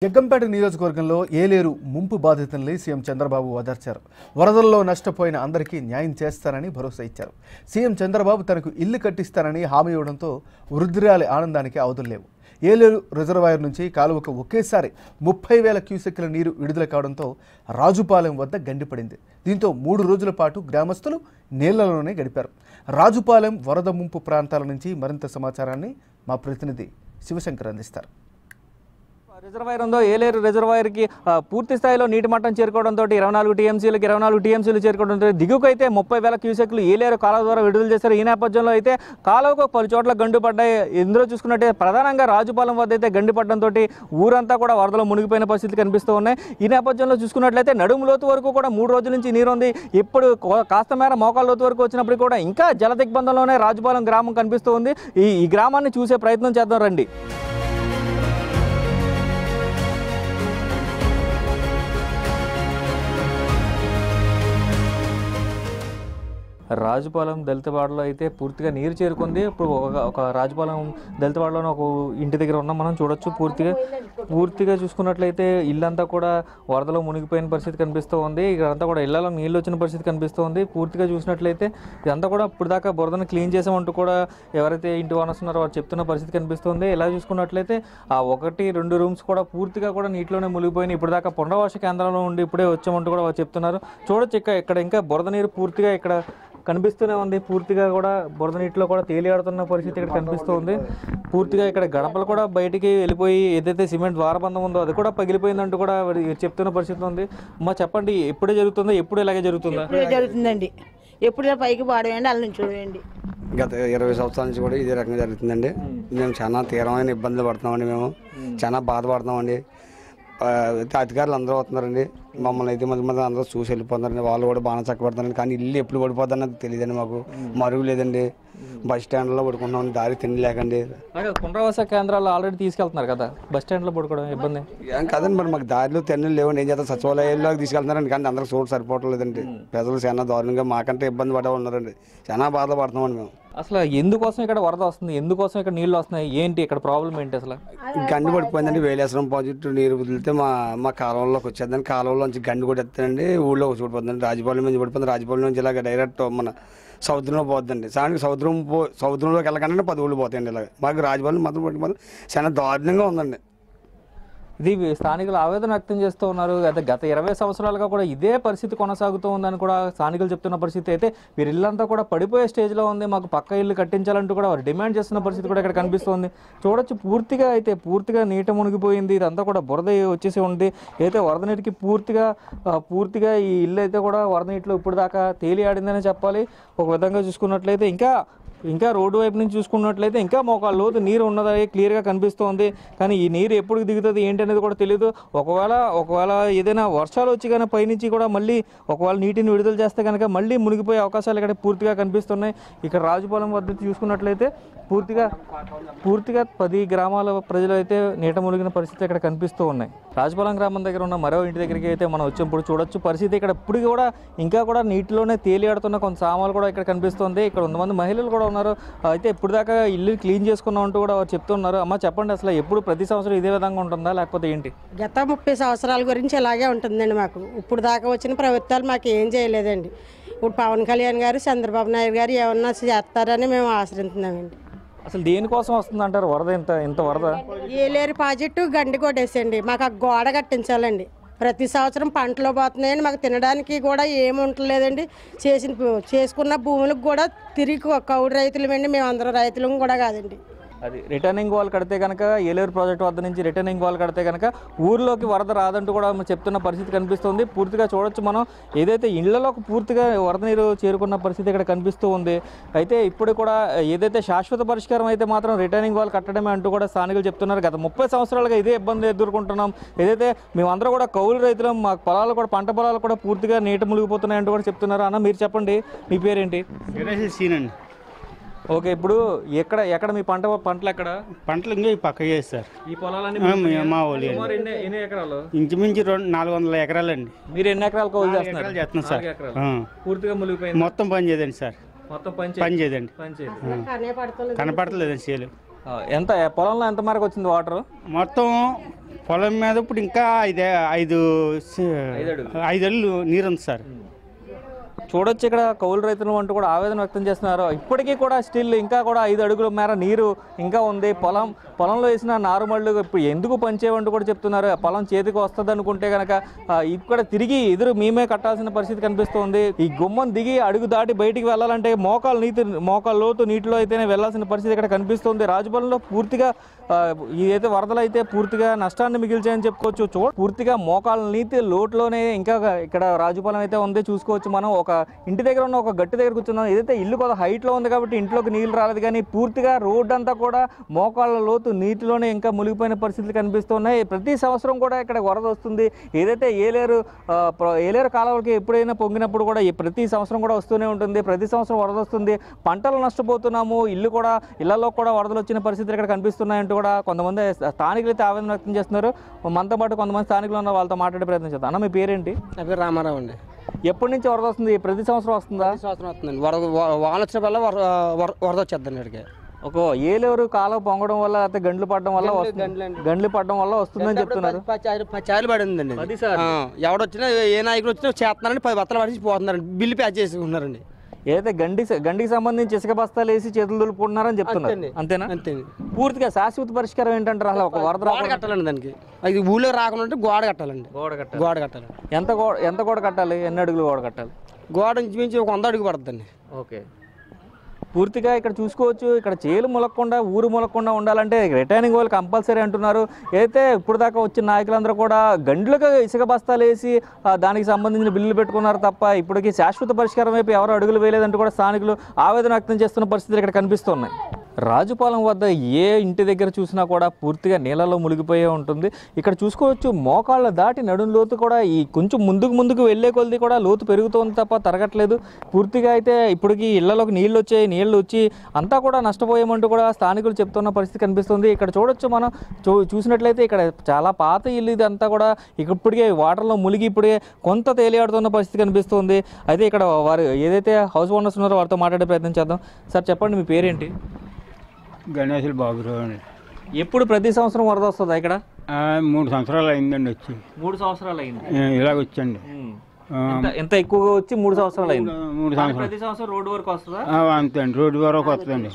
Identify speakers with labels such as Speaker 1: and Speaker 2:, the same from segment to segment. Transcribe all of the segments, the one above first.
Speaker 1: జగ్గంపేట నియోజకవర్గంలో ఏలేరు ముంపు బాధితుల్ని సీఎం చంద్రబాబు ఓదార్చారు. వరదల్లో నష్టపోయిన అందరికీ న్యాయం చేస్తారని భరోసా ఇచ్చారు. సీఎం చంద్రబాబు తనకు ఇల్లు కట్టిస్తారని హామీ ఇవ్వడంతో వృద్ధురాలి ఆనందానికి అవధుల్లేవు. ఏలేరు రిజర్వాయర్ నుంచి కాలువకు ఒకేసారి 30,000 క్యూసెక్కుల నీరు విడుదల కావడంతో రాజుపాలెం వద్ద గండిపడింది. దీంతో 3 రోజుల పాటు గ్రామస్తులు నీళ్లలోనే గడిపారు. రాజుపాలెం వరద ముంపు ప్రాంతాల నుంచి మరింత సమాచారాన్ని మా ప్రతినిధి శివశంకర్ అందిస్తారు.
Speaker 2: రిజర్వాయర్ ఉందో ఏలేరు రిజర్వాయర్కి పూర్తి స్థాయిలో నీటి మట్టం చేరుకోవడంతో 24 టీఎంసీలు చేరుకోవడంతో దిగుకైతే 30,000 క్యూసెక్లు ఏలేరు కాలువ ద్వారా విడుదల చేశారు. ఈ నేపథ్యంలో అయితే కాలువకు పలు చోట్ల గండు పడ్డాయి. ఇందులో చూసుకున్నట్టే ప్రధానంగా రాజుపాలెం వద్ద అయితే గండి పడడంతో ఊరంతా కూడా వరదలో మునిగిపోయిన పరిస్థితులు కనిపిస్తూ ఉన్నాయి. ఈ నేపథ్యంలో చూసుకున్నట్లయితే నడుము లోతు వరకు కూడా 3 రోజుల నుంచి నీరు ఉంది. ఇప్పుడు కాస్త మేర మోకాల లోతు వరకు వచ్చినప్పుడు కూడా ఇంకా జల దిగ్బంధంలోనే రాజుపాలెం గ్రామం కనిపిస్తూ ఉంది. ఈ గ్రామాన్ని చూసే ప్రయత్నం చేద్దాం రండి. రాజుపాలెం దళితవాడలో అయితే పూర్తిగా నీరు చేరుకుంది. ఇప్పుడు ఒక రాజుపాలెం దళితవాడలోనే ఒక ఇంటి దగ్గర ఉన్నాం. మనం చూడొచ్చు పూర్తిగా చూసుకున్నట్లయితే ఇల్లంతా కూడా వరదలో మునిగిపోయిన పరిస్థితి కనిపిస్తూ ఉంది. ఇక్కడంతా కూడా ఇళ్లలో నీళ్ళు వచ్చిన పరిస్థితి కనిపిస్తూ ఉంది. పూర్తిగా చూసినట్లయితే ఇదంతా కూడా ఇప్పుడు దాకా బురదను క్లీన్ చేసామంటూ కూడా ఎవరైతే ఇంటి ఓనర్స్ ఉన్నారో వారు చెప్తున్న పరిస్థితి కనిపిస్తుంది. ఇలా చూసుకున్నట్లయితే ఆ 1-2 రూమ్స్ కూడా పూర్తిగా కూడా నీటిలోనే మునిగిపోయినాయి. ఇప్పుడు దాకా పునరావాస కేంద్రంలో ఉండి ఇప్పుడే వచ్చామంటూ కూడా వారు చెప్తున్నారు. చూడొచ్చు ఇక్కడ ఇంకా బురద నీరు పూర్తిగా ఇక్కడ కనిపిస్తూనే ఉంది. పూర్తిగా కూడా బురద నీటిలో కూడా తేలియాడుతున్న పరిస్థితి ఇక్కడ కనిపిస్తూ ఉంది. పూర్తిగా ఇక్కడ గడపలు కూడా బయటికి వెళ్ళిపోయి ఏదైతే సిమెంట్ ద్వారబంధం ఉందో అది కూడా పగిలిపోయిందంటూ కూడా చెప్తున్న పరిస్థితి ఉంది. అమ్మా చెప్పండి, ఎప్పుడే జరుగుతుందా? ఎప్పుడు ఇలాగే జరుగుతుందా?
Speaker 3: జరుగుతుందండి. ఎప్పుడు పైకి పాడేయండి అలా నుంచి చూడండి.
Speaker 4: గత 20 సంవత్సరాల నుంచి కూడా ఇదే రకంగా జరుగుతుందండి. మేము చాలా తీవ్రమైన ఇబ్బందులు పడుతున్నామండి. మేము చాలా బాధపడుతున్నామండి. అధికారులు అందరూ అవుతున్నారండి. మమ్మల్ని అయితే మళ్ళీ అందరూ చూసి వెళ్ళిపోతున్నారండి. వాళ్ళు కూడా బాగా చక్కబడుతున్నారండి. కానీ ఇల్లు ఎప్పుడు పడిపోద్ది అన్నది తెలియదండి. మాకు మరుగు లేదండి. బస్ స్టాండ్లో పడుకుంటున్నాం, దారి తిండి లేకండి.
Speaker 2: పునరావాస కేంద్రాలు ఆల్రెడీ తీసుకెళ్తున్నారు కదా, బస్ స్టాండ్లో పడుకోవడం ఇబ్బంది
Speaker 4: ఏం కాదండి. మరి మాకు దారిలో తిండి లేవండి. ఏం చేస్తారు, సచివాలయాల్లోకి తీసుకెళ్తున్నారండి. కానీ అందరికి చోటు సరిపోవట్లేదండి. ప్రజలు చాలా దారుణంగా మాకంటే ఇబ్బంది పడే ఉన్నారండి. చాలా బాధపడుతున్నామండి మేము.
Speaker 2: అసలు ఎందుకోసం ఇక్కడ వరద వస్తుంది, ఎందుకోసం ఇక్కడ నీళ్ళు వస్తున్నాయి, ఏంటి ఇక్కడ ప్రాబ్లం ఏంటి? అసలు
Speaker 4: గండి పడిపోయిందండి. వేలేశ్వరం ప్రాజెక్టు నీరు వదిలితే మా కాలువలోకి వచ్చేద్దండి. కాలువలోంచి గండి కూడా ఎత్తానండి. ఊళ్ళో చూడిపోతుందండి. రాజపాలెం నుంచి పడిపోతుంది. రాజపాలెం నుంచి ఇలాగ డైరెక్ట్ మన సముద్రంలో పోతుందండి. సాయంత్రం సముద్రంలోకి వెళ్ళకండి 10 ఊళ్ళు పోతాయండి. ఇలాగ మాకు రాజపాలెం మాత్రం పడిపోతుంది. చాలా దారుణంగా ఉందండి.
Speaker 2: ఇది స్థానికులు ఆవేదన వ్యక్తం చేస్తూ ఉన్నారు. గత 20 సంవత్సరాలుగా కూడా ఇదే పరిస్థితి కొనసాగుతూ ఉందని కూడా స్థానికులు చెప్తున్న పరిస్థితి అయితే వీరి ఇల్లంతా కూడా పడిపోయే స్టేజ్లో ఉంది. మాకు పక్క ఇల్లు కట్టించాలంటూ కూడా వారు డిమాండ్ చేస్తున్న పరిస్థితి కూడా ఇక్కడ కనిపిస్తుంది. చూడొచ్చు పూర్తిగా నీట మునిగిపోయింది. ఇదంతా కూడా బురద వచ్చేసి ఉంది. అయితే వరద నీటికి పూర్తిగా ఈ ఇల్లు అయితే కూడా వరద నీటిలో ఇప్పుడు దాకా తేలియాడిందని చెప్పాలి. ఒక విధంగా చూసుకున్నట్లయితే ఇంకా రోడ్డు వైపు నుంచి చూసుకున్నట్లయితే ఇంకా మోకాళ్ళ లోతు నీరు ఉన్నది క్లియర్గా కనిపిస్తోంది. కానీ ఈ నీరు ఎప్పుడు దిగుతుంది ఏంటి అనేది కూడా తెలియదు. ఒకవేళ ఏదైనా వర్షాలు వచ్చి కానీ పైనుంచి కూడా మళ్ళీ ఒకవేళ నీటిని విడుదల చేస్తే కనుక మళ్ళీ మునిగిపోయే అవకాశాలు ఇక్కడ పూర్తిగా కనిపిస్తున్నాయి. ఇక్కడ రాజుపాలెం వద్ద చూసుకున్నట్లయితే పూర్తిగా 10 గ్రామాల ప్రజలు అయితే నీట మునిగిన పరిస్థితి ఇక్కడ కనిపిస్తూ ఉన్నాయి. రాజుపాలెం గ్రామం దగ్గర ఉన్న మరో ఇంటి దగ్గరికి అయితే మనం వచ్చినప్పుడు చూడొచ్చు పరిస్థితి ఇక్కడ ఇప్పుడు కూడా ఇంకా కూడా నీటిలోనే తేలియాడుతున్న కొంత సామాన్లు కూడా ఇక్కడ కనిపిస్తుంది. ఇక్కడ 100 మంది మహిళలు కూడా ఉన్నారు. అయితే ఇప్పుడు దాకా ఇల్లు క్లీన్ చేసుకున్నాం అంటూ కూడా వారు చెప్తున్నారు. అమ్మ చెప్పండి, అసలు ఎప్పుడు ప్రతి సంవత్సరం ఇదే విధంగా ఉంటుందా లేకపోతే ఏంటి?
Speaker 3: గత 30 సంవత్సరాల గురించి ఇలాగే ఉంటుందండి. మాకు ఇప్పుడు దాకా వచ్చిన ప్రభుత్వాలు మాకు ఏం చేయలేదండి. ఇప్పుడు పవన్ కళ్యాణ్ గారు, చంద్రబాబు నాయుడు గారు ఏమన్నా చేస్తారని మేము ఆశ్రయిస్తున్నామండి.
Speaker 2: అసలు దేనికోసం వస్తుంది అంటారు వరద? ఇంత వరద
Speaker 3: ఏలేరు ప్రాజెక్టు గండి కొట్టేసండి. మాకు ఆ గోడ కట్టించాలండి. ప్రతి సంవత్సరం పంటలు పోతున్నాయండి. మాకు తినడానికి కూడా ఏమి ఉండలేదండి. చేసుకున్న భూములకు కూడా తిరిగి కౌలు రైతులమండి. మేము అందరూ రైతులం కూడా కాదండి.
Speaker 2: అది రిటర్నింగ్ వాల్ కడితే కనుక ఏలేరు ప్రాజెక్ట్ వద్ద నుంచి రిటర్నింగ్ వాల్ కడితే కనుక ఊర్లోకి వరద రాదంటూ కూడా చెప్తున్న పరిస్థితి కనిపిస్తుంది. పూర్తిగా చూడొచ్చు మనం ఏదైతే ఇళ్లలోకి పూర్తిగా వరద నీరు చేరుకున్న పరిస్థితి ఇక్కడ కనిపిస్తూ ఉంది. అయితే ఇప్పుడు కూడా ఏదైతే శాశ్వత పరిష్కారం అయితే మాత్రం రిటర్నింగ్ వాల్ కట్టడమే అంటూ కూడా స్థానికులు చెప్తున్నారు. గత 30 సంవత్సరాలుగా ఇదే ఇబ్బంది ఎదుర్కొంటున్నాం. ఏదైతే మేమందరూ కూడా కౌలు రైతులం, మా పొలాలు కూడా పంట పొలాలు కూడా పూర్తిగా నీట మునిగిపోతున్నాయి అంటూ కూడా చెప్తున్నారు. అన్న మీరు చెప్పండి, మీ పేరేంటి? ఓకే, ఇప్పుడు ఎక్కడ మీ పంటలు ఎక్కడ?
Speaker 5: పంటలు ఇంకా ఈ పక్క చేస్తారు.
Speaker 2: ఈ పొలాలన్నీ
Speaker 5: మా వాళ్ళు
Speaker 2: ఎన్ని ఎకరాలు?
Speaker 5: ఇంచుమించు 400 ఎకరాలండి.
Speaker 2: మీరు ఎన్ని ఎకరాలు కౌలు చేస్తున్నారు?
Speaker 5: చేస్తున్నాం సార్.
Speaker 2: పూర్తిగా మునిగిపోయింది.
Speaker 5: మొత్తం పని చేయదండి సార్.
Speaker 2: మొత్తం
Speaker 5: పని చేయదండి. కనపడతలేదండి చేలు.
Speaker 2: ఎంత పొలంలో ఎంత మేరకు వచ్చింది వాటర్?
Speaker 5: మొత్తం పొలం మీద ఇప్పుడు ఇంకా ఐదు అడుగులు నీరు ఉంది సార్.
Speaker 2: చూడొచ్చు ఇక్కడ కౌలు రైతులు అంటూ కూడా ఆవేదన వ్యక్తం చేస్తున్నారు. ఇప్పటికీ కూడా స్టిల్ ఇంకా కూడా 5 అడుగుల మేర నీరు ఇంకా ఉంది. పొలంలో వేసిన నారుమళ్ళు ఇప్పుడు ఎందుకు పనిచేయమంటూ కూడా చెప్తున్నారు. పొలం చేతికి వస్తుంది అనుకుంటే కనుక ఇక్కడ తిరిగి ఎదురు మేమే కట్టాల్సిన పరిస్థితి కనిపిస్తుంది. ఈ గుమ్మం దిగి అడుగు దాటి బయటికి వెళ్ళాలంటే మోకాలు లోతు నీటిలో అయితేనే వెళ్లాల్సిన పరిస్థితి ఇక్కడ కనిపిస్తుంది. రాజుపాలెంలో పూర్తిగా ఏదైతే వరదలు అయితే పూర్తిగా నష్టాన్ని మిగిల్చాయని చెప్పుకోవచ్చు. పూర్తిగా మోకాల నీతి లోటులోనే ఇంకా ఇక్కడ రాజుపాలెం అయితే ఉంది. చూసుకోవచ్చు మనం ఒక ఇంటి దగ్గర ఉన్న ఒక గట్టి దగ్గర కూర్చున్నాం. ఏదైతే ఇల్లు కొంత హైట్లో ఉంది కాబట్టి ఇంట్లోకి నీళ్ళు రాలేదు, కానీ పూర్తిగా రోడ్డు అంతా కూడా మోకాళ్ళ లోతు నీటిలోనే ఇంకా మునిగిపోయిన పరిస్థితులు కనిపిస్తున్నాయి. ప్రతి సంవత్సరం కూడా ఇక్కడ వరద వస్తుంది. ఏదైతే ఏలేరు కాలువలకి ఎప్పుడైనా పొంగినప్పుడు కూడా ప్రతి సంవత్సరం కూడా వస్తూనే ఉంటుంది. ప్రతి సంవత్సరం వరద వస్తుంది. పంటలు నష్టపోతున్నాము, ఇళ్లలో కూడా వరదలు వచ్చిన పరిస్థితులు ఇక్కడ కనిపిస్తున్నాయంటూ కూడా కొంతమంది స్థానికులు అయితే ఆవేదన వ్యక్తం చేస్తున్నారు. మనతో పాటు కొంతమంది స్థానికులు ఉన్న వాళ్ళతో మాట్లాడే ప్రయత్నం చేద్దాం. అన్న, మీ పేరేంటి?
Speaker 6: నా పేరు రామారావు అండి.
Speaker 2: ఎప్పటి నుంచి వరద వస్తుంది? ప్రతి సంవత్సరం వస్తుందా?
Speaker 6: ప్రతి సంవత్సరం వస్తుందండి. వాన వచ్చిన వల్ల వరద వచ్చేద్దండి ఇక్కడికి.
Speaker 2: ఒక ఏలేరు కాలం పొంగడం వల్ల అయితే గండ్లు పడడం వల్ల వస్తుందని చెప్తున్నారు.
Speaker 6: 10 సార్లు పడిందండి. ఎవడొచ్చినా ఏ నాయకుడు వచ్చినా చేస్తున్నారని 10 బత్తలు పడి పోతున్నారండి. Bill patch చేసుకుంటున్నారండి.
Speaker 2: ఏదైతే గండికి సంబంధించి ఇసుక బస్తాలు వేసి చేతులు దులుపుకుంటున్నారని చెప్తున్నారు. అంతేనా?
Speaker 6: అంతే.
Speaker 2: పూర్తిగా శాశ్వత పరిష్కారం ఏంటంటారు? అసలు ఒక వరద
Speaker 6: కట్టాలండి దానికి. అది ఊళ్ళో రాకుండా గోడ కట్టాలండి. గోడ కట్టాలి.
Speaker 2: ఎంత గోడ కట్టాలి? ఎన్ని అడుగులు గోడ కట్టాలి?
Speaker 6: గోడ ఇంచుమించి ఒక 100 అడుగు పడుతుందండి.
Speaker 2: ఓకే. పూర్తిగా ఇక్కడ చూసుకోవచ్చు. ఇక్కడ చేలు మొలకుండా ఊరు మొలకుండా ఉండాలంటే రిటైనింగ్ వాళ్ళు కంపల్సరీ అంటున్నారు. అయితే ఇప్పుడు దాకా వచ్చిన నాయకులందరూ కూడా గండ్లుగా ఇసుక బస్తాలు వేసి దానికి సంబంధించిన బిల్లులు పెట్టుకున్నారు తప్ప ఇప్పటికీ శాశ్వత పరిష్కారం వైపు ఎవరు అడుగులు వేయలేదంటూ కూడా స్థానికులు ఆవేదన వ్యక్తం చేస్తున్న పరిస్థితులు ఇక్కడ కనిపిస్తున్నాయి. రాజుపాలెం వద్ద ఏ ఇంటి దగ్గర చూసినా కూడా పూర్తిగా నీళ్ళలో మునిగిపోయే ఉంటుంది. ఇక్కడ చూసుకోవచ్చు మోకాళ్ళ దాటి నడుం లోతు కూడా ఈ కొంచెం ముందుకు వెళ్ళే కొలది కూడా లోతు పెరుగుతోంది తప్ప తరగట్లేదు. పూర్తిగా అయితే ఇప్పటికీ ఇళ్లలోకి నీళ్ళు వచ్చి అంతా కూడా నష్టపోయామంటూ కూడా స్థానికులు చెప్తున్న పరిస్థితి కనిపిస్తుంది. ఇక్కడ చూడొచ్చు మనం చూసినట్లయితే ఇక్కడ చాలా పాత ఇల్లు ఇదంతా కూడా ఇప్పటికే వాటర్లో మునిగి ఇప్పుడే కొంత తేలియాడుతున్న పరిస్థితి కనిపిస్తుంది. అయితే ఇక్కడ వారు ఏదైతే హౌస్ ఓనర్స్ ఉన్నారో వారితో మాట్లాడే ప్రయత్నం చేద్దాం. సార్ చెప్పండి, మీ పేరేంటి?
Speaker 7: గణేశులు బాబురావు అండి.
Speaker 2: ఎప్పుడు ప్రతి సంవత్సరం వరద వస్తుందా ఇక్కడ?
Speaker 7: 3 సంవత్సరాలు అయిందండి వచ్చి.
Speaker 2: 3 సంవత్సరాలు అయింది
Speaker 7: ఇలాగ వచ్చండి.
Speaker 2: ఎంత ఎక్కువగా వచ్చి 3 సంవత్సరాలు అయింది.
Speaker 7: 3 సంవత్సరాలు
Speaker 2: ప్రతి సంవత్సరం రోడ్డు వరకు వస్తుందా?
Speaker 7: అంతే అండి, రోడ్డు వరకు వస్తుందండి.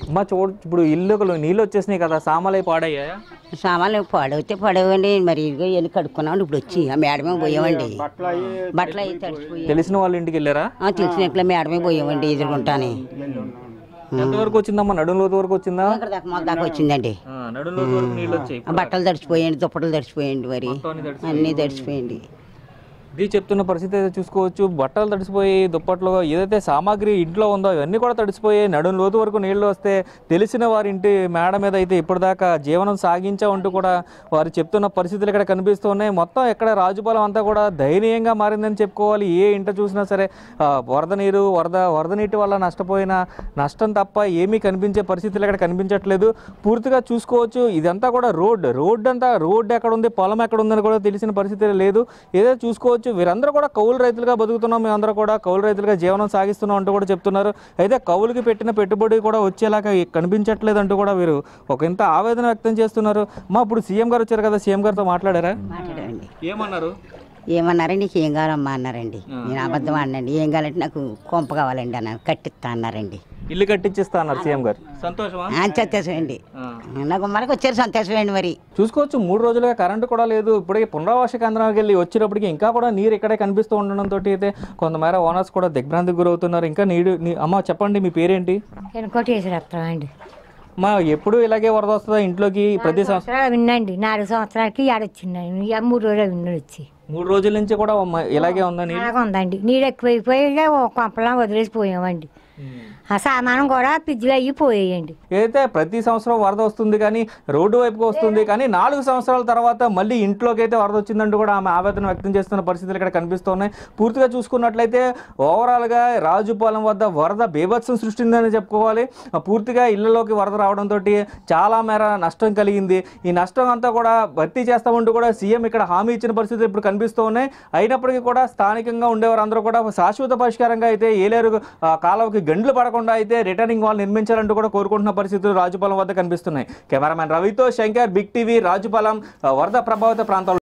Speaker 2: అమ్మా ఇప్పుడు ఇల్లు నీళ్ళు వచ్చేసినాయి కదా, సామాన్లు పాడయ్యాయా?
Speaker 8: సామాన్లు పడవండి. మరి ఇదిగో వెళ్ళి కడుక్కున్నామండి. ఇప్పుడు వచ్చి ఆ మేడమే పోయామండి. బట్టలు అవి తడిచిపోయి
Speaker 2: తెలిసిన వాళ్ళ ఇంటికి వెళ్ళారా?
Speaker 8: తెలిసినట్లు మేడమే పోయామండి ఎదుర్కొంటానే.
Speaker 2: ఎంతవరకు వచ్చిందమ్మా? నడుం లోతు వరకు వచ్చిందా?
Speaker 8: దాకా వచ్చిందండి.
Speaker 2: నడుం లోతు వరకు నీళ్ళు వచ్చాయి.
Speaker 8: బట్టలు తడిచిపోయండి, దుప్పట్లు తడిచిపోయండి, మరి అన్నీ తడిచిపోయండి.
Speaker 2: ఇది చెప్తున్న పరిస్థితి అయితే చూసుకోవచ్చు. బట్టలు తడిసిపోయి దుప్పట్లో ఏదైతే సామాగ్రి ఇంట్లో ఉందో ఇవన్నీ కూడా తడిసిపోయి నడుం లోతు వరకు నీళ్లు వస్తే తెలిసిన వారి ఇంటి మేడ మీద అయితే ఇప్పటిదాకా జీవనం సాగించామంటూ కూడా వారు చెప్తున్న పరిస్థితులు ఇక్కడ కనిపిస్తున్నాయి. మొత్తం ఇక్కడ రాజుపాలెం అంతా కూడా దయనీయంగా మారిందని చెప్పుకోవాలి. ఏ ఇంట చూసినా సరే వరద నీటి వల్ల నష్టపోయిన నష్టం తప్ప ఏమీ కనిపించే పరిస్థితులు ఇక్కడ కనిపించట్లేదు. పూర్తిగా చూసుకోవచ్చు. ఇదంతా కూడా రోడ్డు ఎక్కడ ఉంది, పొలం ఎక్కడ ఉందని కూడా తెలిసిన పరిస్థితి లేదు. ఏదైతే చూసుకోవచ్చు, వీరందరూ కూడా కౌలు రైతులుగా బతుకుతున్నాం, మేమందరూ కూడా కౌలు రైతులుగా జీవనం సాగిస్తున్నాం అంటూ కూడా చెప్తున్నారు. అయితే కౌలుకి పెట్టిన పెట్టుబడి కూడా వచ్చేలాగా కనిపించట్లేదు అంటూ కూడా వీరు ఒక ఇంత ఆవేదన వ్యక్తం చేస్తున్నారు. ఇప్పుడు సీఎం గారు వచ్చారు కదా, సీఎం గారితో మాట్లాడారా?
Speaker 8: మాట్లాడండి.
Speaker 2: ఏమన్నారు?
Speaker 8: నీకు ఏం కావాలమ్మా అన్నారండి. నేను అబద్ధం ఆడినండి. ఏం కావాలంటే నాకు కొంప కావాలండి అన్న కట్టిస్తా అన్నారండి.
Speaker 2: ఇల్లు కట్టించేస్తా అన్నారు సీఎం గారు. సంతోషమా?
Speaker 8: సంతోషమండి. నాకు మనకు వచ్చారు సంతోషమండి. మరి
Speaker 2: చూసుకోవచ్చు 3 రోజులుగా కరెంటు కూడా లేదు. ఇప్పటికే పునరావాస కేంద్రానికి వెళ్ళి వచ్చినప్పటికీ ఇంకా కూడా నీరు ఇక్కడే కనిపిస్తూ ఉండడంతో అయితే కొంతమేర ఓనర్స్ కూడా దిగ్భ్రాంతికి గురవుతున్నారు. ఇంకా అమ్మ చెప్పండి, మీ పేరేంటి?
Speaker 9: అండి.
Speaker 2: ఎప్పుడు ఇలాగే వరద వస్తుందా ఇంట్లోకి? ప్రతి సంవత్సరం
Speaker 9: వినండి. 4 సంవత్సరాలకి ఆడొచ్చిందండి. 3 రోజులు విన్నాడు వచ్చి.
Speaker 2: 3 రోజుల నుంచి కూడా ఇలాగే ఉందని
Speaker 9: ఉందండి. నీళ్ళు ఎక్కువైపోయి కొంపలా వదిలేసిపోయామండి. ఆ సామానం కూడా ఫ్రిడ్జ్లో అయిపోయాయండి.
Speaker 2: అయితే ప్రతి సంవత్సరం వరద వస్తుంది కానీ రోడ్డు వైపుకి వస్తుంది, కానీ 4 సంవత్సరాల తర్వాత మళ్ళీ ఇంట్లోకి అయితే వరద వచ్చిందంటూ కూడా ఆమె ఆవేదన వ్యక్తం చేస్తున్న పరిస్థితులు ఇక్కడ కనిపిస్తున్నాయి. పూర్తిగా చూసుకున్నట్లయితే ఓవరాల్గా రాజుపాలెం వద్ద వరద బీభత్సం సృష్టిందని చెప్పుకోవాలి. పూర్తిగా ఇళ్లలోకి వరద రావడంతో చాలా మేర నష్టం కలిగింది. ఈ నష్టం అంతా కూడా భర్తీ చేస్తామంటూ కూడా సీఎం ఇక్కడ హామీ ఇచ్చిన పరిస్థితులు ఇప్పుడు కనిపిస్తూ ఉన్నాయి. అయినప్పటికీ కూడా స్థానికంగా ఉండేవారు అందరూ కూడా శాశ్వత పరిష్కారంగా అయితే ఏలేరు కాలువకి గండ్లు పడకుండా కాకుండా అయితే రిటర్నింగ్ వాల్ నిర్మించాలంటూ కూడా కోరుకుంటున్న పరిస్థితులు రాజుపాలెం వద్ద కనిపిస్తున్నాయి. కెమెరామెన్ రవితో శంకర్, బిగ్ టీవీ, రాజుపాలెం వరద ప్రభావిత ప్రాంతాల్లో.